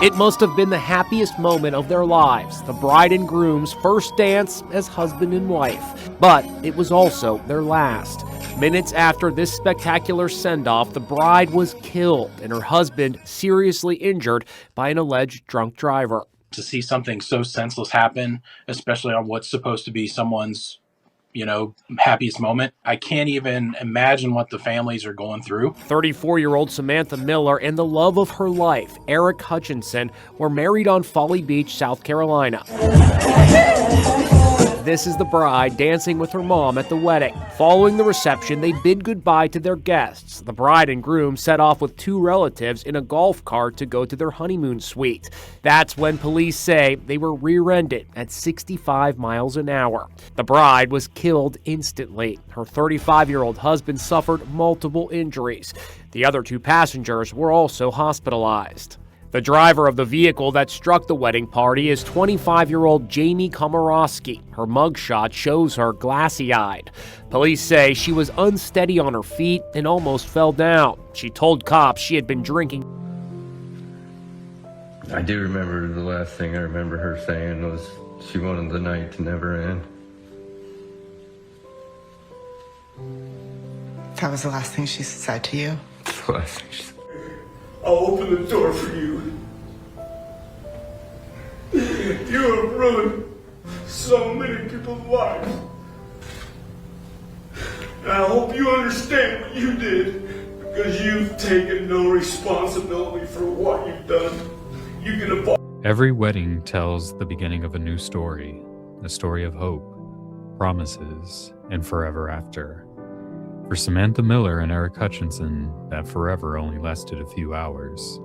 It must have been the happiest moment of their lives, the bride and groom's first dance as husband and wife. But it was also their last. Minutes after this spectacular send-off, the bride was killed and her husband seriously injured by an alleged drunk driver. To see something so senseless happen, especially on what's supposed to be someone's happiest moment. I can't even imagine what the families are going through. 34-year-old Samantha Miller and the love of her life, Aric Hutchinson, were married on Folly Beach, South Carolina. This is the bride dancing with her mom at the wedding. Following the reception, they bid goodbye to their guests. The bride and groom set off with two relatives in a golf cart to go to their honeymoon suite. That's when police say they were rear-ended at 65 miles an hour. The bride was killed instantly. Her 35-year-old husband suffered multiple injuries. The other two passengers were also hospitalized. The driver of the vehicle that struck the wedding party is 25-year-old Jamie Komoroski. Her mugshot shows her glassy-eyed. Police say she was unsteady on her feet and almost fell down. She told cops she had been drinking. I do remember the last thing I remember her saying was she wanted the night to never end. That was the last thing she said to you? The last thing she said. I'll open the door for you. You have ruined so many people's lives. And I hope you understand what you did, because you've taken no responsibility for what you've done. You can apologize. Every wedding tells the beginning of a new story, a story of hope, promises, and forever after. For Samantha Miller and Aric Hutchinson, that forever only lasted a few hours.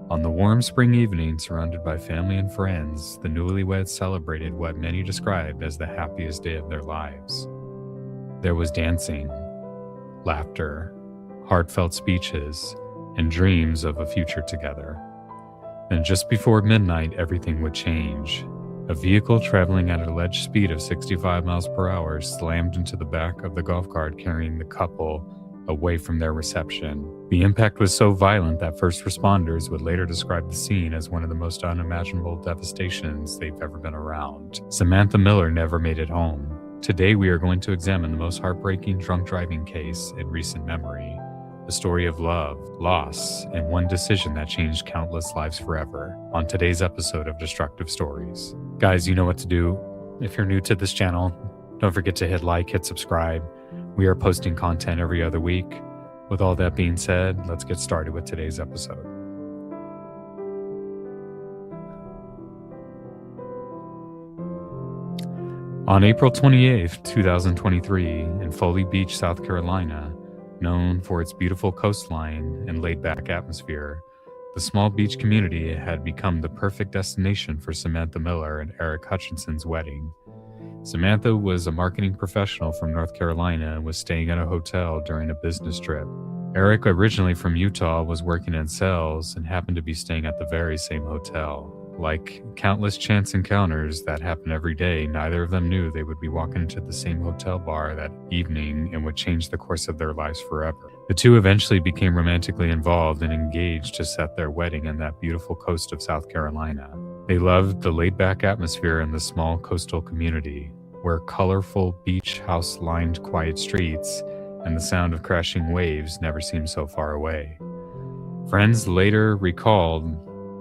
On the warm spring evening, surrounded by family and friends, the newlyweds celebrated what many described as the happiest day of their lives. There was dancing, laughter, heartfelt speeches, and dreams of a future together. Then just before midnight, everything would change. A vehicle traveling at an alleged speed of 65 miles per hour slammed into the back of the golf cart carrying the couple away from their reception. The impact was so violent that first responders would later describe the scene as one of the most unimaginable devastations they've ever been around. Samantha Miller never made it home. Today we are going to examine the most heartbreaking drunk driving case in recent memory. A story of love, loss, and one decision that changed countless lives forever on today's episode of Destructive Stories. Guys, you know what to do. If you're new to this channel, don't forget to hit like, hit subscribe. We are posting content every other week. With all that being said, let's get started with today's episode. On April 28, 2023, in Folly Beach, South Carolina, known for its beautiful coastline and laid-back atmosphere, the small beach community had become the perfect destination for Samantha Miller and Aric Hutchinson's wedding. Samantha was a marketing professional from North Carolina and was staying at a hotel during a business trip. Aric, originally from Utah, was working in sales and happened to be staying at the very same hotel. Like countless chance encounters that happen every day, neither of them knew they would be walking into the same hotel bar that evening and would change the course of their lives forever. The two eventually became romantically involved and engaged to set their wedding in that beautiful coast of South Carolina. They loved the laid-back atmosphere in the small coastal community, where colorful beach house-lined quiet streets and the sound of crashing waves never seemed so far away. Friends later recalled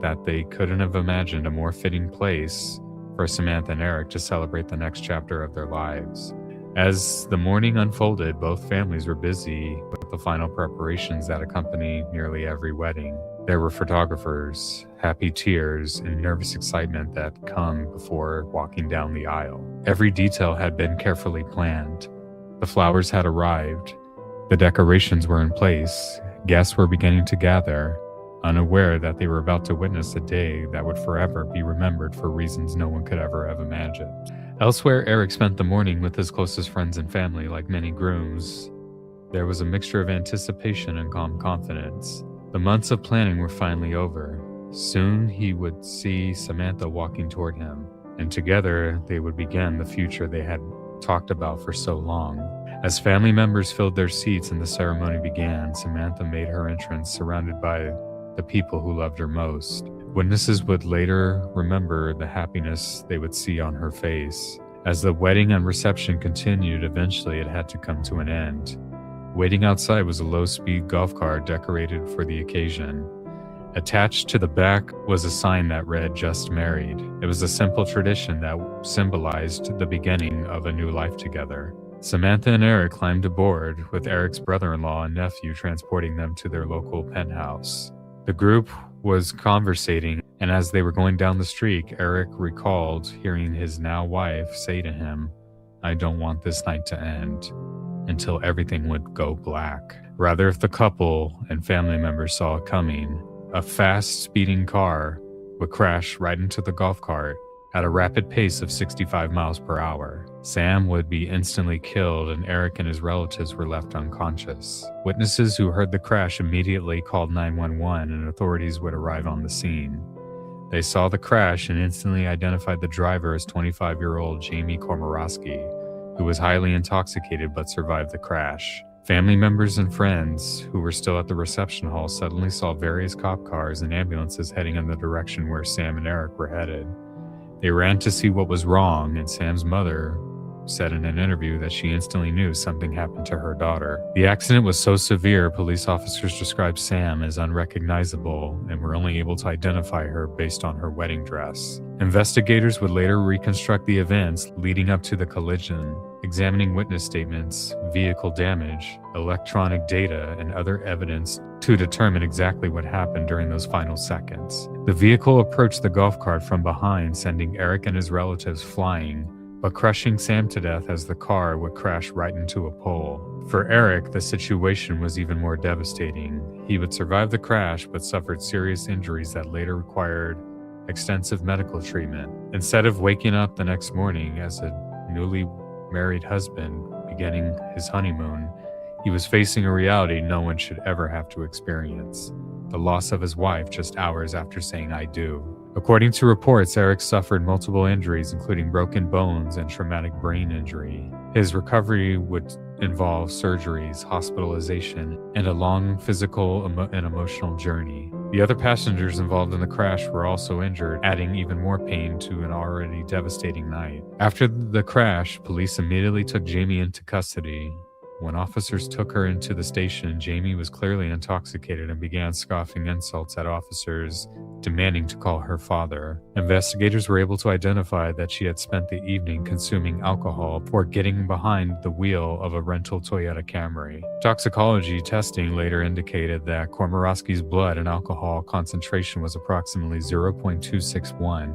that they couldn't have imagined a more fitting place for Samantha and Aric to celebrate the next chapter of their lives. As the morning unfolded, both families were busy with the final preparations that accompany nearly every wedding. There were photographers, happy tears, and nervous excitement that come before walking down the aisle. Every detail had been carefully planned. The flowers had arrived. The decorations were in place. Guests were beginning to gather, unaware that they were about to witness a day that would forever be remembered for reasons no one could ever have imagined. Elsewhere, Aric spent the morning with his closest friends and family. Like many grooms, there was a mixture of anticipation and calm confidence. The months of planning were finally over. Soon he would see Samantha walking toward him, and together they would begin the future they had talked about for so long. As family members filled their seats and the ceremony began, Samantha made her entrance surrounded by the people who loved her most. Witnesses would later remember the happiness they would see on her face. As the wedding and reception continued, eventually it had to come to an end. Waiting outside was a low-speed golf cart decorated for the occasion. Attached to the back was a sign that read, "Just Married." It was a simple tradition that symbolized the beginning of a new life together. Samantha and Aric climbed aboard, with Aric's brother-in-law and nephew transporting them to their local penthouse. The group was conversating, and as they were going down the street, Aric recalled hearing his now wife say to him, "I don't want this night to end," until everything would go black. Rather, if the couple and family members saw it coming, a fast speeding car would crash right into the golf cart at a rapid pace of 65 miles per hour. Sam would be instantly killed, and Aric and his relatives were left unconscious. Witnesses who heard the crash immediately called 911, and authorities would arrive on the scene. They saw the crash and instantly identified the driver as 25-year-old Jamie Komoroski, who was highly intoxicated but survived the crash. Family members and friends who were still at the reception hall suddenly saw various cop cars and ambulances heading in the direction where Sam and Aric were headed. They ran to see what was wrong, and Sam's mother said in an interview that she instantly knew something happened to her daughter. The accident was so severe, police officers described Sam as unrecognizable and were only able to identify her based on her wedding dress. Investigators would later reconstruct the events leading up to the collision, examining witness statements, vehicle damage, electronic data, and other evidence to determine exactly what happened during those final seconds. The vehicle approached the golf cart from behind, sending Aric and his relatives flying, but crushing Sam to death as the car would crash right into a pole. For Aric, the situation was even more devastating. He would survive the crash, but suffered serious injuries that later required extensive medical treatment. Instead of waking up the next morning as a newly married husband beginning his honeymoon, he was facing a reality no one should ever have to experience: the loss of his wife just hours after saying "I do." According to reports, Aric suffered multiple injuries, including broken bones and traumatic brain injury. His recovery would involve surgeries, hospitalization, and a long physical and emotional journey. The other passengers involved in the crash were also injured, adding even more pain to an already devastating night. After the crash, police immediately took Jamie into custody. When officers took her into the station, Jamie was clearly intoxicated and began scoffing insults at officers, demanding to call her father. Investigators were able to identify that she had spent the evening consuming alcohol before getting behind the wheel of a rental Toyota Camry. Toxicology testing later indicated that Komoroski's blood and alcohol concentration was approximately 0.261,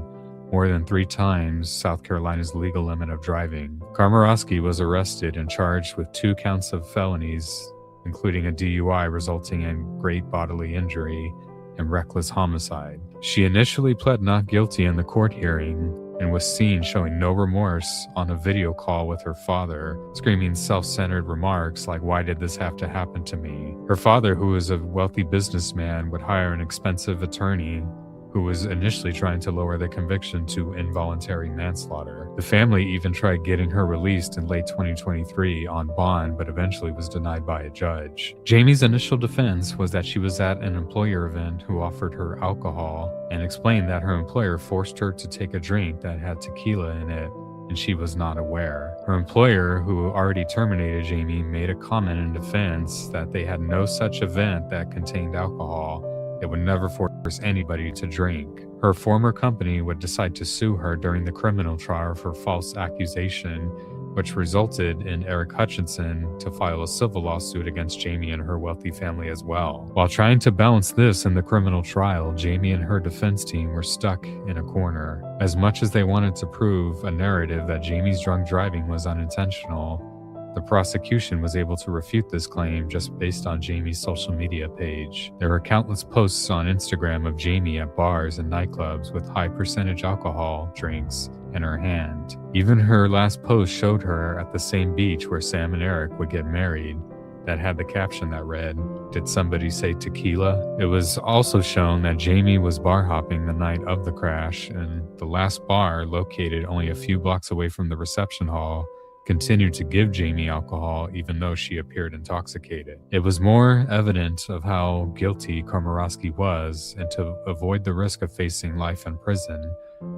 more than 3 times South Carolina's legal limit of driving. Komoroski was arrested and charged with 2 counts of felonies, including a DUI resulting in great bodily injury and reckless homicide. She initially pled not guilty in the court hearing and was seen showing no remorse on a video call with her father, screaming self-centered remarks like, "Why did this have to happen to me?" Her father, who was a wealthy businessman, would hire an expensive attorney who was initially trying to lower the conviction to involuntary manslaughter. The family even tried getting her released in late 2023 on bond, but eventually was denied by a judge. Jamie's initial defense was that she was at an employer event who offered her alcohol and explained that her employer forced her to take a drink that had tequila in it, and she was not aware. Her employer, who already terminated Jamie, made a comment in defense that they had no such event that contained alcohol. It would never force anybody to drink. Her former company would decide to sue her during the criminal trial for false accusation, which resulted in Aric Hutchinson to file a civil lawsuit against Jamie and her wealthy family as well. While trying to balance this in the criminal trial, Jamie and her defense team were stuck in a corner. As much as they wanted to prove a narrative that Jamie's drunk driving was unintentional, the prosecution was able to refute this claim just based on Jamie's social media page. There were countless posts on Instagram of Jamie at bars and nightclubs with high percentage alcohol drinks in her hand. Even her last post showed her at the same beach where Sam and Aric would get married, that had the caption that read, "Did somebody say tequila?" It was also shown that Jamie was bar hopping the night of the crash, and the last bar, located only a few blocks away from the reception hall, continued to give Jamie alcohol even though she appeared intoxicated. It was more evident of how guilty Komoroski was, and to avoid the risk of facing life in prison,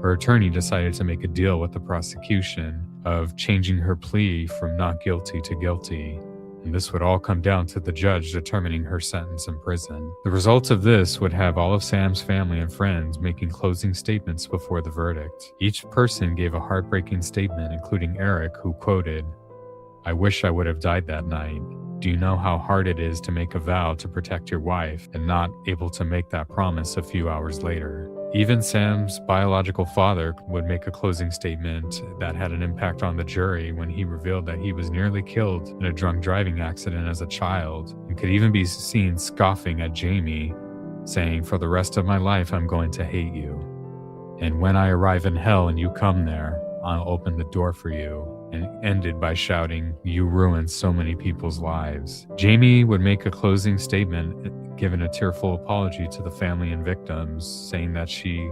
her attorney decided to make a deal with the prosecution of changing her plea from not guilty to guilty, and this would all come down to the judge determining her sentence in prison. The result of this would have all of Sam's family and friends making closing statements before the verdict. Each person gave a heartbreaking statement, including Aric, who quoted, "I wish I would have died that night. Do you know how hard it is to make a vow to protect your wife and not able to make that promise a few hours later?" Even Sam's biological father would make a closing statement that had an impact on the jury when he revealed that he was nearly killed in a drunk driving accident as a child, and could even be seen scoffing at Jamie, saying, "For the rest of my life, I'm going to hate you. And when I arrive in hell and you come there, I'll open the door for you," and ended by shouting, "You ruined so many people's lives." Jamie would make a closing statement, giving a tearful apology to the family and victims, saying that she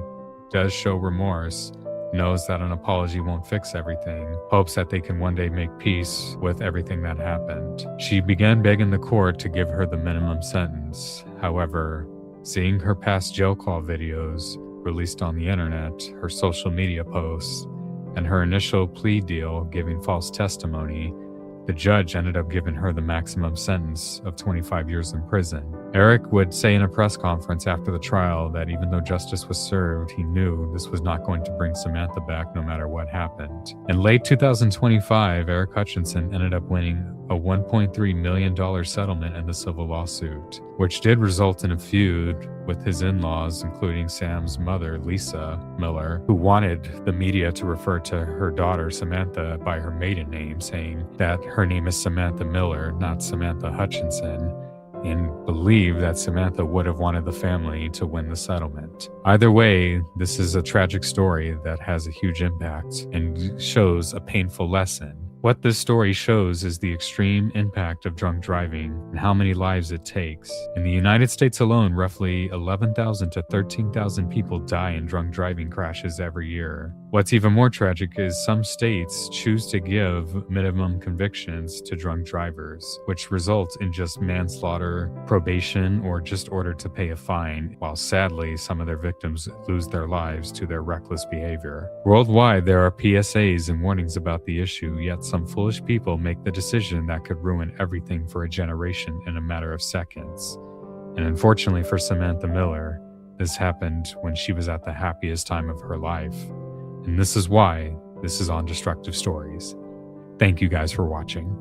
does show remorse, knows that an apology won't fix everything, hopes that they can one day make peace with everything that happened. She began begging the court to give her the minimum sentence. However, seeing her past jail call videos released on the internet, her social media posts, and her initial plea deal giving false testimony, the judge ended up giving her the maximum sentence of 25 years in prison. Aric would say in a press conference after the trial that even though justice was served, he knew this was not going to bring Samantha back no matter what happened. In late 2025, Aric Hutchinson ended up winning a $1.3 million settlement in the civil lawsuit, which did result in a feud with his in-laws, including Sam's mother, Lisa Miller, who wanted the media to refer to her daughter, Samantha, by her maiden name, saying that her name is Samantha Miller, not Samantha Hutchinson, and believe that Samantha would have wanted the family to win the settlement. Either way, this is a tragic story that has a huge impact and shows a painful lesson. What this story shows is the extreme impact of drunk driving and how many lives it takes. In the United States alone, roughly 11,000 to 13,000 people die in drunk driving crashes every year. What's even more tragic is some states choose to give minimum convictions to drunk drivers, which results in just manslaughter, probation, or just ordered to pay a fine, while sadly some of their victims lose their lives to their reckless behavior. Worldwide, there are PSAs and warnings about the issue, yet some foolish people make the decision that could ruin everything for a generation in a matter of seconds. And unfortunately for Samantha Miller, this happened when she was at the happiest time of her life. And this is why this is on Destructive Stories. Thank you guys for watching.